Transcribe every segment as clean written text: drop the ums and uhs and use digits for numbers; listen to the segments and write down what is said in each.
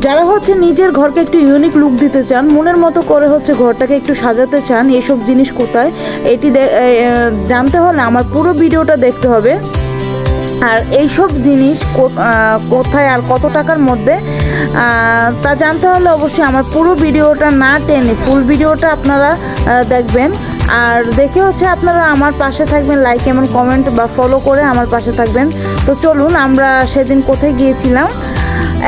যারা হচ্ছে নিজের ঘরকে একটু ইউনিক লুক দিতে চান, মনের মতো করে হচ্ছে ঘরটাকে একটু সাজাতে চান, এইসব জিনিস কোথায় এটি জানতে হলে আমার পুরো ভিডিওটা দেখতে হবে। আর এইসব জিনিস কোথায় আর কত টাকার মধ্যে তা জানতে হলে অবশ্যই আমার পুরো ভিডিওটা না টেনে ফুল ভিডিওটা আপনারা দেখবেন। আর দেখে হচ্ছে আপনারা আমার পাশে থাকবেন, লাইক এবং কমেন্ট বা ফলো করে আমার পাশে থাকবেন। তো চলুন আমরা সেদিন কোথায় গিয়েছিলাম।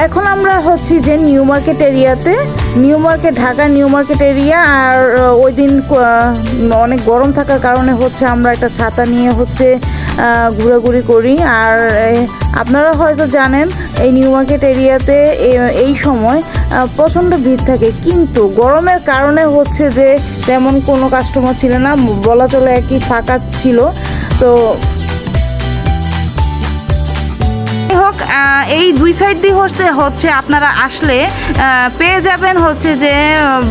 এখন আমরা হচ্ছি যে নিউ মার্কেট এরিয়াতে, new market, Dhaka new market area. আর ওই দিন অনেক গরম থাকার কারণে হচ্ছে আমরা একটা ছাতা নিয়ে হচ্ছে ঘোরাঘুরি করি। আর আপনারা হয়তো জানেন এই নিউ মার্কেট এরিয়াতে এই সময় প্রচণ্ড ভিড় থাকে, কিন্তু গরমের কারণে হচ্ছে যে তেমন কোনো কাস্টমার ছিল না, বলা চলে একই ফাঁকা ছিল। তো হোক, এই দুই সাইড দিয়ে হচ্ছে আপনারা আসলে পেয়ে যাবেন হচ্ছে যে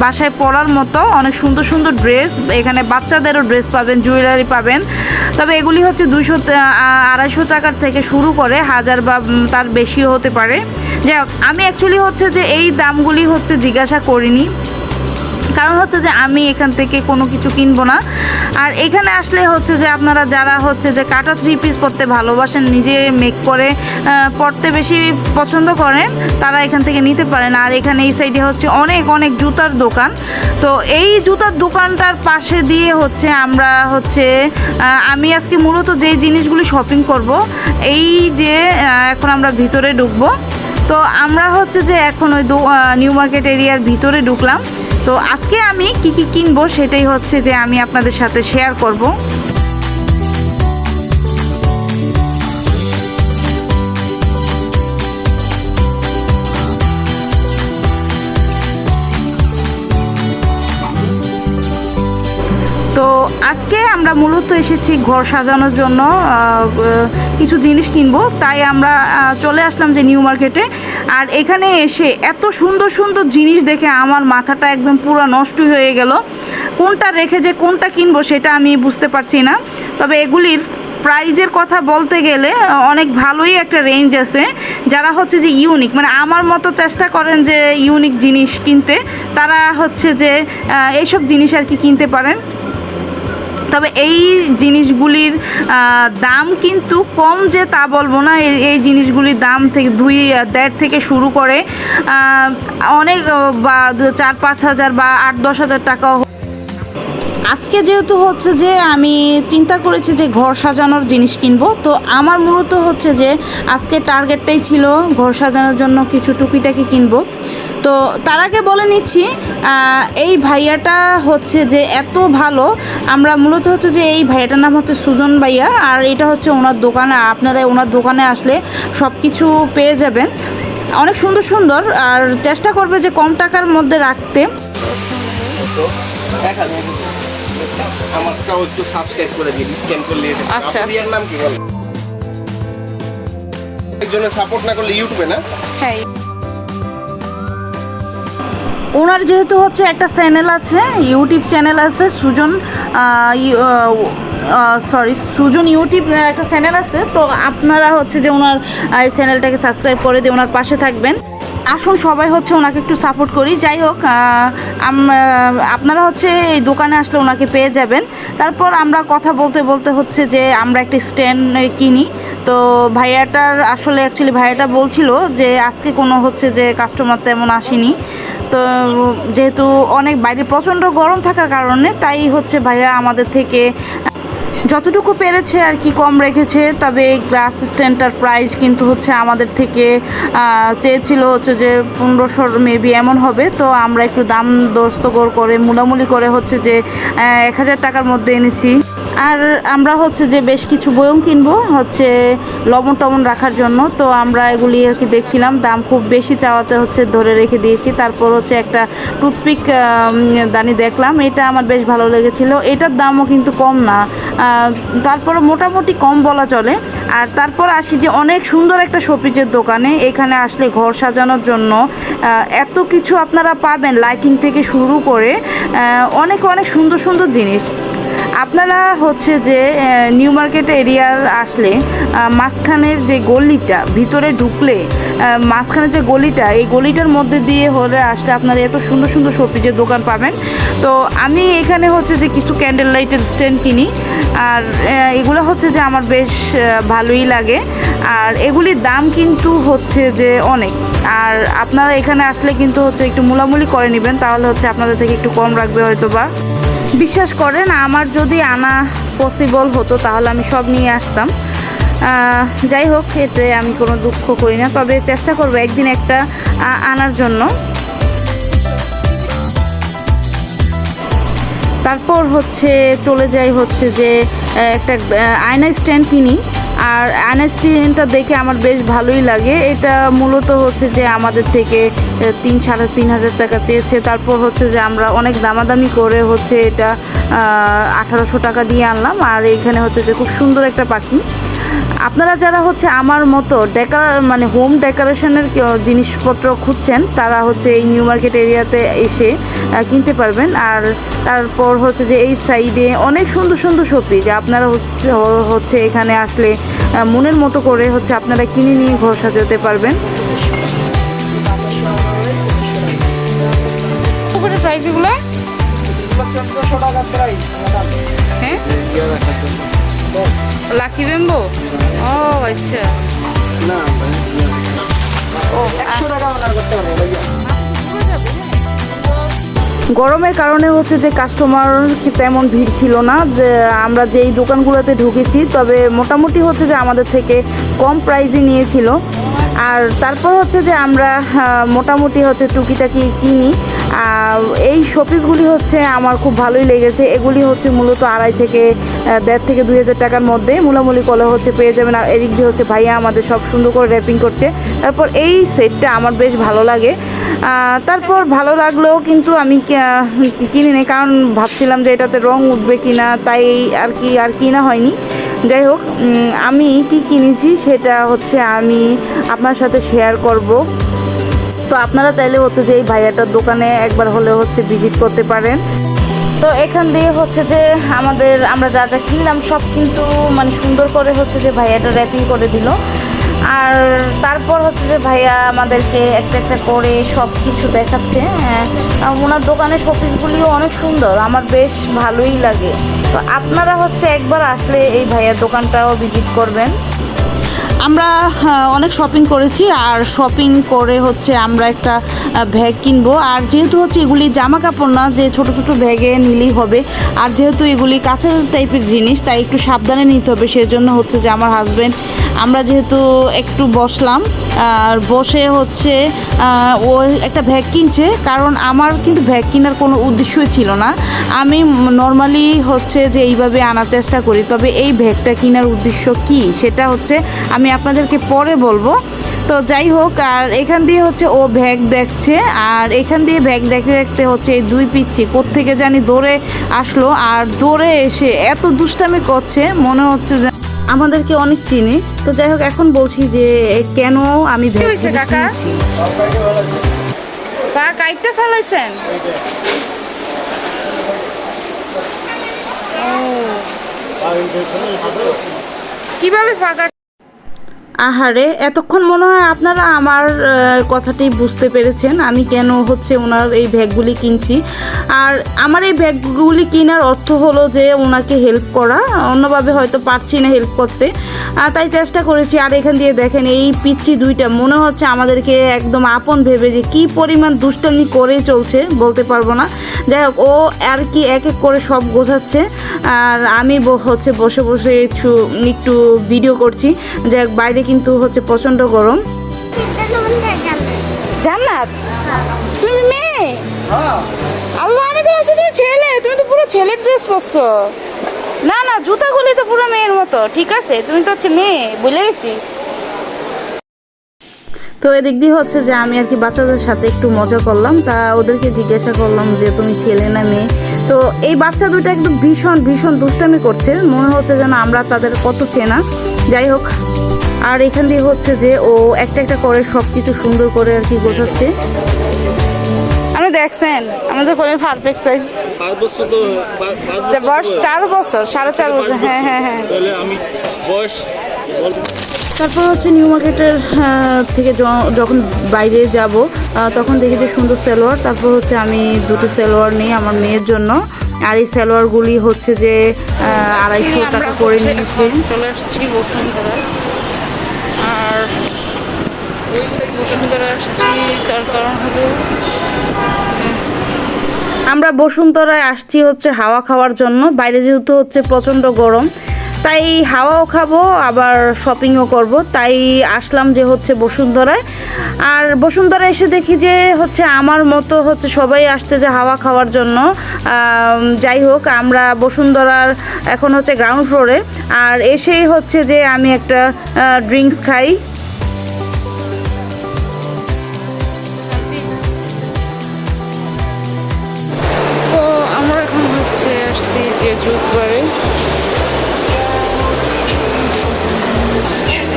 বাসায় পরার মতো অনেক সুন্দর সুন্দর ড্রেস। এখানে বাচ্চাদেরও ড্রেস পাবেন, জুয়েলারি পাবেন। তবে এগুলি হচ্ছে 200-250 টাকার থেকে শুরু করে 1000 বা তার বেশিও হতে পারে। যাই হোক, আমি অ্যাকচুয়ালি হচ্ছে যে এই দামগুলি হচ্ছে জিজ্ঞাসা করিনি, কারণ হচ্ছে যে আমি এখান থেকে কোনো কিছু কিনবো না। আর এখানে আসলে হচ্ছে যে আপনারা যারা হচ্ছে যে কাটা 3 পিস পরতে ভালোবাসেন, নিজে মেক করে পরতে বেশি পছন্দ করেন, তারা এখান থেকে নিতে পারেন। আর এখানে এই সাইডে হচ্ছে অনেক অনেক জুতার দোকান। তো এই জুতার দোকানটার পাশে দিয়ে হচ্ছে আমরা হচ্ছে আমি আজকে মূলত যেই জিনিসগুলি শপিং করব, এই যে এখন আমরা ভিতরে ঢুকবো। তো আমরা হচ্ছে যে এখন ওই নিউ মার্কেট এরিয়ার ভিতরে ঢুকলাম। তো আজকে আমি কি কি কিনবো সেটাই হচ্ছে যে আমি আপনাদের সাথে শেয়ার করব। তো আজকে আমরা মূলত এসেছি ঘর সাজানোর জন্য কিছু জিনিস কিনবো, তাই আমরা চলে আসলাম যে নিউ মার্কেটে। আর এখানে এসে এত সুন্দর সুন্দর জিনিস দেখে আমার মাথাটা একদম পুরো নষ্ট হয়ে গেল। কোনটা রেখে যে কোনটা কিনবো সেটা আমি বুঝতে পারছি না। তবে এগুলির প্রাইজের কথা বলতে গেলে অনেক ভালোই একটা রেঞ্জ আছে। যারা হচ্ছে যে ইউনিক, মানে আমার মতো চেষ্টা করেন যে ইউনিক জিনিস কিনতে, তারা হচ্ছে যে এইসব জিনিস আর কি কিনতে পারেন। তবে এই জিনিসগুলির দাম কিন্তু কম যে তা বলবো না। এই জিনিসগুলির দাম থেকে 2-1.5 থেকে শুরু করে অনেক, বা 4-5 হাজার বা 8-10 হাজার টাকাও। আজকে যেহেতু হচ্ছে যে আমি চিন্তা করেছি যে ঘর সাজানোর জিনিস কিনবো, তো আমার মূলত হচ্ছে যে আজকে টার্গেটটাই ছিল ঘর সাজানোর জন্য কিছু টুকিটাকি কিনবো। তো তার আগে বলে নিচ্ছি, এই ভাইয়াটা হচ্ছে যে এত ভালো। আমরা মূলত হচ্ছে যে এই ভাইয়াটার নাম হচ্ছে সুজন ভাইয়া, আর এটা হচ্ছে ওনার দোকানে। আপনারা ওনার দোকানে আসলে সব কিছু পেয়ে যাবেন, অনেক সুন্দর সুন্দর। আর চেষ্টা করবে যে কম টাকার মধ্যে রাখতে। আমারটাও একটু সাবস্ক্রাইব করে দিন, স্ক্যান করলে। আচ্ছা, আপনার নাম কি বল? একজনের সাপোর্ট না করলে ইউটিউবে না। হ্যাঁ, ওনার যেহেতু হচ্ছে একটা চ্যানেল আছে, ইউটিউব চ্যানেল আছে, সুজন ইউটিউব একটা চ্যানেল আছে। তো আপনারা হচ্ছে যে ওনার এই চ্যানেলটাকে সাবস্ক্রাইব করে দিয়ে ওনার পাশে থাকবেন। আসুন সবাই হচ্ছে ওনাকে একটু সাপোর্ট করি। যাই হোক, আপনারা হচ্ছে এই দোকানে আসলে ওনাকে পেয়ে যাবেন। তারপর আমরা কথা বলতে বলতে হচ্ছে যে আমরা একটা স্ট্যান্ড কিনি। তো ভাইয়াটার আসলে অ্যাকচুয়ালি ভাইয়াটা বলছিল যে আজকে কোনো হচ্ছে যে কাস্টমার তেমন আসেনি। তো যেহেতু অনেক বাইরে প্রচণ্ড গরম থাকার কারণে, তাই হচ্ছে ভাইয়া আমাদের থেকে যতটুকু পেরেছে আর কি কম রেখেছে। তবে এই গ্লাস স্ট্যান্ডটার প্রাইস কিন্তু হচ্ছে আমাদের থেকে চেয়েছিল হচ্ছে যে 1500 মেবি এমন হবে। তো আমরা একটু দাম দস্তগর করে মুলামুলি করে হচ্ছে যে 1000 টাকার মধ্যে এনেছি। আর আমরা হচ্ছে যে বেশ কিছু বয়ম কিনবো হচ্ছে লবণ টবণ রাখার জন্য। তো আমরা এগুলি আর কি দেখছিলাম, দাম খুব বেশি চাওয়াতে হচ্ছে ধরে রেখে দিয়েছি। তারপর হচ্ছে একটা টুথপিক দানি দেখলাম, এটা আমার বেশ ভালো লেগেছিল। এটার দামও কিন্তু কম না, তারপরে মোটামুটি কম বলা চলে। আর তারপর আসি যে অনেক সুন্দর একটা শোপিসের দোকানে। এখানে আসলে ঘর সাজানোর জন্য এত কিছু আপনারা পাবেন, লাইটিং থেকে শুরু করে অনেক অনেক সুন্দর সুন্দর জিনিস। আপনারা হচ্ছে যে নিউ মার্কেট এরিয়ার আসলে মাঝখানের যে গলিটা ভিতরে ঢুকলে মাঝখানের যে গলিটা এই গলিটার মধ্যে দিয়ে হলে আসলে আপনারা এত সুন্দর সুন্দর শোপিসের দোকান পাবেন। তো আমি এখানে হচ্ছে যে কিছু ক্যান্ডেল লাইটের স্ট্যান্ড কিনি, আর এগুলো হচ্ছে যে আমার বেশ ভালোই লাগে, আর এগুলির দাম কিন্তু হচ্ছে যে অনেক। আর আপনারা এখানে আসলে কিন্তু হচ্ছে একটু মূলামূলি করে নেবেন, তাহলে হচ্ছে আপনাদের থেকে একটু কম রাখবে হয়তো বা। বিশ্বাস করেন আমার যদি আনা পসিবল হতো তাহলে আমি সব নিয়ে আসতাম। যাই হোক, এতে আমি কোনো দুঃখ করি না, তবে চেষ্টা করবো একদিন একটা আনার জন্য। তারপর হচ্ছে চলে যাই হচ্ছে যে একটা আয়না স্ট্যান্ড কিনি, আর আয়না স্ট্যান্ডটা দেখে আমার বেশ ভালোই লাগে। এটা মূলত হচ্ছে যে আমাদের থেকে 3-3.5 টাকা চেয়েছে। তারপর হচ্ছে যে আমরা অনেক দামাদামি করে হচ্ছে এটা 1800 টাকা দিয়ে আনলাম। আর এখানে হচ্ছে যে খুব সুন্দর একটা পাখি। আপনারা যারা হচ্ছে আমার মতো মানে হোম ডেকোরেশনের জিনিসপত্র খুঁজছেন তারা হচ্ছে এই নিউ মার্কেট এরিয়াতে এসে কিনতে পারবেন। আর তারপর হচ্ছে যে এই সাইডে অনেক সুন্দর সুন্দর শোপিস আপনারা হচ্ছে এখানে আসলে মনের মতো করে হচ্ছে আপনারা কিনে নিয়ে ঘর সাজাতে পারবেন। প্রাইস এগুলো 1400 টাকা প্রাইস। হ্যাঁ, লাকি বেম্বো। ও আচ্ছা, না ও 100 টাকা অর্ডার করতে পারবো ভাইয়া। গরমের কারণে হচ্ছে যে কাস্টমার তেমন ভিড় ছিল না, যে আমরা যেই দোকানগুলোতে ঢুকেছি, তবে মোটামুটি হচ্ছে যে আমাদের থেকে কম প্রাইসে নিয়েছিল। আর তারপর হচ্ছে যে আমরা মোটামুটি হচ্ছে টুকিটাকি কিনি। এই শোপিসগুলি হচ্ছে আমার খুব ভালোই লেগেছে। এগুলি হচ্ছে মূলত 2.5 থেকে 1.5 থেকে 2000 টাকার মধ্যে মূলামূলি করলে হচ্ছে পেয়ে যাবেন। আর এদিক দিয়ে হচ্ছে ভাইয়া আমাদের সব সুন্দর করে র্যাপিং করছে। তারপর এই সেটটা আমার বেশ ভালো লাগে। তারপর ভালো লাগলেও কিন্তু আমি কিনি নি, কারণ ভাবছিলাম যে এটাতে রং উঠবে কিনা, তাই আর কিনা হয়নি। যাই হোক, আমি কি কিনেছি সেটা হচ্ছে আমি আপনার সাথে শেয়ার করব। তো আপনারা চাইলে হচ্ছে যে এই ভাইয়াটার দোকানে একবার হলে হচ্ছে ভিজিট করতে পারেন। তো এখান দিয়ে হচ্ছে যে আমরা যা যা কিনলাম সব কিন্তু মানে সুন্দর করে হচ্ছে যে ভাইয়াটা র্যাপিং করে দিল। আর তারপর হচ্ছে যে ভাইয়া আমাদেরকে একটা একটা করে সব কিছু দেখাচ্ছে। ওনার দোকানের শোপিসগুলিও অনেক সুন্দর, আমার বেশ ভালোই লাগে। তো আপনারা হচ্ছে একবার আসলে এই ভাইয়ার দোকানটাও ভিজিট করবেন। আমরা অনেক শপিং করেছি, আর শপিং করে হচ্ছে আমরা একটা ব্যাগ কিনবো। আর যেহেতু হচ্ছে এগুলি জামা কাপড় না যে ছোট ছোট ব্যাগে নিলেই হবে, আর যেহেতু এগুলি কাঁচের টাইপের জিনিস তাই একটু সাবধানে নিতে হবে। সেজন্য হচ্ছে যে আমার হাজব্যান্ড আমরা যেহেতু একটু বসলাম, আর বসে হচ্ছে ও একটা ব্যাগ কিনছে, কারণ আমার কিন্তু ব্যাগ কেনার কোনো উদ্দেশ্যই ছিল না। আমি নর্মালি হচ্ছে যে এইভাবে আনার চেষ্টা করি, তবে এই ব্যাগটা কেনার উদ্দেশ্য কি সেটা হচ্ছে আমি আপনাদেরকে পরে বলবো। তো যাই হোক, আর এখান দিয়ে হচ্ছে ও ব্যাগ দেখছে, আর এখান দিয়ে ব্যাগ দেখতে দেখতে হচ্ছে এই দুই পিচ্ছি কোত্থেকে জানি দৌড়ে আসলো, আর দৌড়ে এসে এত দুষ্টামি করছে মনে হচ্ছে যে আমাদেরকে অনেক চিনি। তো যাই হোক, এখন বলছি যে কেন আমি ব্যাগ কিনেছি। কাইটটা ফেলাইছেন? কিভাবে ফাঁকা? আহারে, এতক্ষণ মনে হয় আপনারা আমার কথাটি বুঝতে পেরেছেন আমি কেন হচ্ছে ওনার এই ব্যাগগুলি কিনছি। আর আমার এই ব্যাগগুলি কেনার অর্থ হলো যে ওনাকে হেল্প করা, অন্যভাবে হয়তো পারছি না হেল্প করতে, তাই চেষ্টা করেছি। আর এখান দিয়ে দেখেন এই পিচ্ছি দুইটা মনে হচ্ছে আমাদেরকে একদম আপন ভেবে যে কি পরিমাণ দুষ্টামি করে চলছে বলতে পারবো না। যাই হোক, ও আর কি এক এক করে সব গোছাচ্ছে, আর আমি হচ্ছে বসে বসে একটু ভিডিও করছি। যাই হোক, বাইরে কিন্তু হচ্ছে প্রচন্ড গরম। জান্নাত, তুমি মেয়ে? আল্লাহ, আমি তো আছি তুমি ছেলে। তুমি তো পুরো ছেলের ড্রেস পরছো। না না, জুতাগুলি তো পুরো মেয়ের মতো। ঠিক আছে, তুমি তো হচ্ছে মেয়ে, বলে গেছি। তো এদিক দিয়ে হচ্ছে যে আমি আর কি বাচ্চাদের সাথে একটু মজা করলাম, তা ওদেরকে জিজ্ঞাসা করলাম যে তুমি ছেলে না মেয়ে। তো এই বাচ্চা দুটো একদম ভীষণ ভীষণ দুষ্টামি করছে, মনে হচ্ছে যেন আমরা তাদের কত চেনা। যাই হোক, আর এখান দিয়ে হচ্ছে যে ও একটা একটা করে সব কিছু সুন্দর করে আর কি গোছাচ্ছে। আমি দেখছেন আমাদের ফোনের পারফেক্ট সাইজ 5 বছর তো বয়স 4 বছর 4.5 বছর হ্যাঁ হ্যাঁ হ্যাঁ তাহলে আমি বয়স তারপর হচ্ছে নিউ মার্কেটের থেকে যখন বাইরে যাব তখন দেখি যে সুন্দর সালোয়ার, তারপর হচ্ছে আমি দুটো সালোয়ার নিই আমার মেয়ের জন্য। আর এই সালোয়ারগুলি হচ্ছে যে 250 টাকা করে নিয়েছে। চলে আসছি বসুন্ধরায়, আর বসুন্ধরায় আসছি তার কারণ হলো আমরা বসুন্ধরায় আসছি হচ্ছে হাওয়া খাওয়ার জন্য। বাইরে যেহেতু হচ্ছে প্রচণ্ড গরম, তাই হাওয়াও খাবো আবার শপিংও করব, তাই আসলাম যে হচ্ছে বসুন্ধরায়। আর বসুন্ধরায় এসে দেখি যে হচ্ছে আমার মতো হচ্ছে সবাই আসছে যে হাওয়া খাওয়ার জন্য। যাই হোক, আমরা বসুন্ধরার এখন হচ্ছে গ্রাউন্ড ফ্লোরে, আর এসেই হচ্ছে যে আমি একটা ড্রিঙ্কস খাই। তো আমরা এখন হচ্ছে আসছি যে জুস বারে,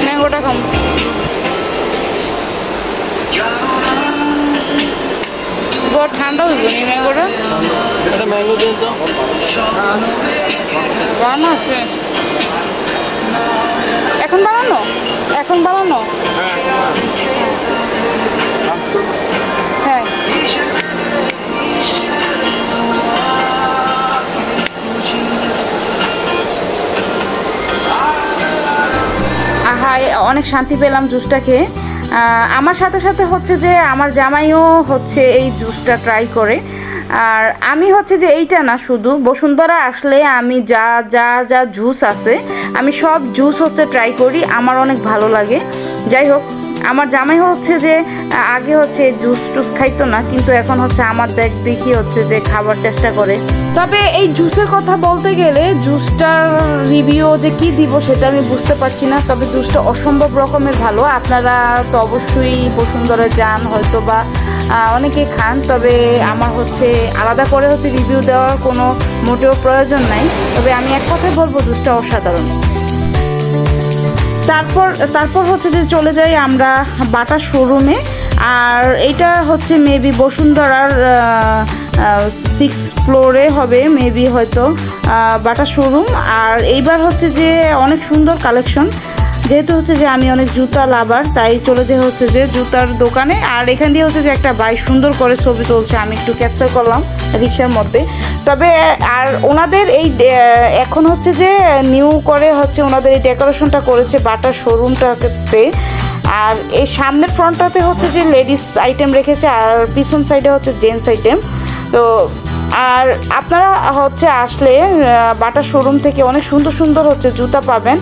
ম্যাঙ্গোটা খাম। বড় ঠান্ডা হইব নি ম্যাঙ্গোটা? একটা ম্যাঙ্গো দিন তো। বানানো আছে এখন, বানানো এখন বানানো হ্যাঁ। আহা, অনেক শান্তি পেলাম জুসটা খেয়ে। আমার সাথে সাথে হচ্ছে যে আমার জামাইও হচ্ছে এই জুসটা ট্রাই করে। আর আমি হচ্ছে যে এইটা না, শুধু বসুন্ধরা আসলে আমি যা যা যা জুস আছে আমি সব জুস হচ্ছে ট্রাই করি, আমার অনেক ভালো লাগে। যাই হোক, আমার জামাই হচ্ছে যে আগে হচ্ছে জুস টুস খাইতো না, কিন্তু এখন হচ্ছে আমার দেখি হচ্ছে যে খাবার চেষ্টা করে। তবে এই জুসের কথা বলতে গেলে জুসটার রিভিউ যে কি দিব সেটা আমি বুঝতে পারছি না, তবে জুসটা অসম্ভব রকমের ভালো। আপনারা তো অবশ্যই বসুন্ধরা যান হয়তো বা অনেকে খান, তবে আমার হচ্ছে আলাদা করে হচ্ছে রিভিউ দেওয়ার কোনো মোটেও প্রয়োজন নাই। তবে আমি এক কথায় বলবো জুসটা অসাধারণ। তারপর হচ্ছে যে চলে যাই আমরা বাটা শোরুমে, আর এটা হচ্ছে মেবি বসুন্ধরার 6th ফ্লোরে হবে মেবি হয়তো বাটা শোরুম। আর এইবার হচ্ছে যে অনেক সুন্দর কালেকশন, যেহেতু হচ্ছে যে আমি অনেক জুতা লাভার, তাই চলে যে হচ্ছে যে জুতার দোকানে। আর এখান দিয়ে হচ্ছে যে একটা ভাই সুন্দর করে ছবি তুলছে, আমি একটু ক্যাপচার করলাম রিক্সার মধ্যে। তবে আর ওনাদের এই এখন হচ্ছে যে নিউ করে হচ্ছে ওনাদের এই ডেকোরেশনটা করেছে বাটা শোরুমটাতে। আর এই সামনের ফ্রন্টটাতে হচ্ছে যে লেডিস আইটেম রেখেছে, আর পিছন সাইডে হচ্ছে জেন্টস আইটেম। তো আর আপনারা হচ্ছে আসলে বাটা শোরুম থেকে অনেক সুন্দর সুন্দর হচ্ছে জুতা পাবেন।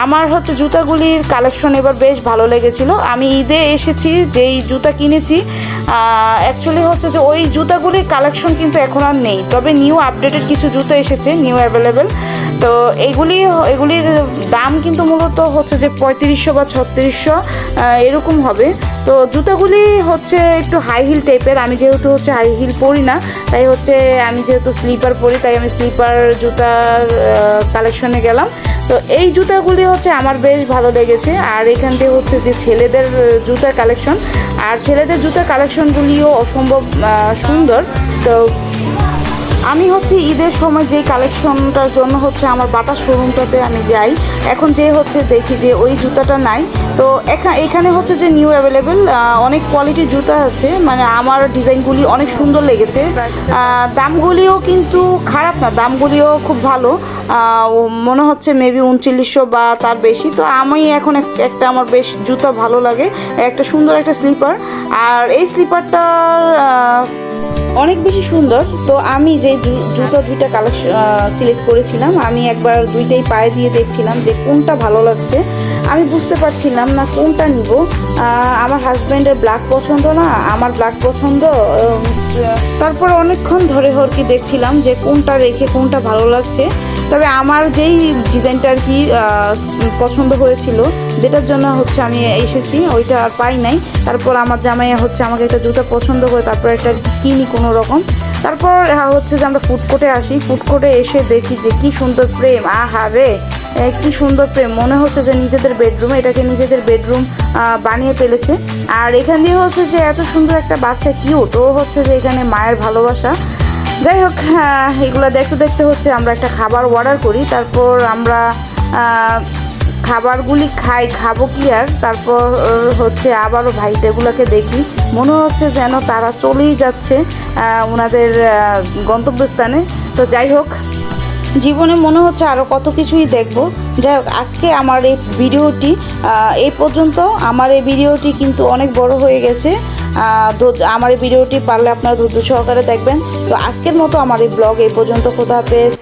আমার হচ্ছে জুতাগুলির কালেকশন এবার বেশ ভালো লেগেছিল। আমি ঈদে এসেছি, যেই জুতা কিনেছি অ্যাকচুয়ালি হচ্ছে যে ওই জুতাগুলির কালেকশন কিন্তু এখন আর নেই, তবে নিউ আপডেটেড কিছু জুতো এসেছে, নিউ অ্যাভেলেবেল। তো এগুলির দাম কিন্তু মূলত হচ্ছে যে 3500 বা 3600 এরকম হবে। তো জুতাগুলি হচ্ছে একটু হাই হিল টাইপের, আমি যেহেতু হচ্ছে হাই হিল পরি না, তাই হচ্ছে আমি যেহেতু স্লিপার পরি, তাই আমি স্লিপার জুতার কালেকশনে গেলাম। তো এই জুতাগুলি হচ্ছে আমার বেশ ভালো লেগেছে। আর এখান থেকে হচ্ছে যে ছেলেদের জুতার কালেকশন, আর ছেলেদের জুতার কালেকশনগুলিও অসম্ভব সুন্দর। তো আমি হচ্ছে ঈদের সময় যে কালেকশনটার জন্য হচ্ছে আমার বাটা শোরুমটাতে আমি যাই, এখন যে হচ্ছে দেখি যে ওই জুতাটা নাই। তো এখানে হচ্ছে যে নিউ অ্যাভেলেবেল অনেক কোয়ালিটির জুতা আছে, মানে আমার ডিজাইনগুলি অনেক সুন্দর লেগেছে। দামগুলিও কিন্তু খারাপ না, দামগুলিও খুব ভালো, মনে হচ্ছে মেবি 3900 বা তার বেশি। তো আমি এখন একটা আমার বেশ জুতা ভালো লাগে, একটা সুন্দর একটা স্লিপার। আর এই স্লিপারটার অনেক বেশি সুন্দর। তো আমি যে জুতো দুইটা কালেকশন সিলেক্ট করেছিলাম, আমি একবার দুইটাই পায়ে দিয়ে দেখছিলাম যে কোনটা ভালো লাগছে, আমি বুঝতে পারছিলাম না কোনটা নিব। আমার হাজব্যান্ডের ব্ল্যাক পছন্দ না, আমার ব্ল্যাক পছন্দ। তারপর অনেকক্ষণ ধরে হরকি দেখছিলাম যে কোনটা রেখে কোনটা ভালো লাগছে। তবে আমার যেই ডিজাইনটা আর কি পছন্দ হয়েছিল, যেটার জন্য হচ্ছে আমি এসেছি, ওইটা আর পাই নাই। তারপর আমার জামাইয়া হচ্ছে আমাকে একটা জুতো পছন্দ করে তারপর একটা কিনি কোনো রকম। তারপর হচ্ছে যে আমরা ফুড কোর্টে আসি, ফুড কোর্টে এসে দেখি যে কি সুন্দর প্রেম, আহা রে কি সুন্দর প্রেম, মনে হচ্ছে যে নিজেদের বেডরুম, এটাকে নিজেদের বেডরুম বানিয়ে ফেলেছে। আর এখান দিয়ে হচ্ছে যে এত সুন্দর একটা বাচ্চা কিউট, ও হচ্ছে যে এখানে মায়ের ভালোবাসা। যাই হোক, এগুলো দেখতে দেখতে হচ্ছে আমরা একটা খাবার অর্ডার করি, তারপর আমরা খাবারগুলি খাবো কি আর, তারপর হচ্ছে আবারও ভাইটাগুলোকে দেখি, মনে হচ্ছে যেন তারা চলেই যাচ্ছে ওনাদের গন্তব্যস্থানে। তো যাই হোক, জীবনে মনে হচ্ছে আরও কত কিছুই দেখব। যাই হোক, আজকে আমার এই ভিডিওটি এই পর্যন্ত। আমার এই ভিডিওটি কিন্তু অনেক বড় হয়ে গেছে। আমার এই ভিডিওটি পারলে আপনারা ধৈর্য সহকারে দেখবেন। তো আজকের মতো আমার এই ব্লগ এই পর্যন্ত। খোদা হাফেজ।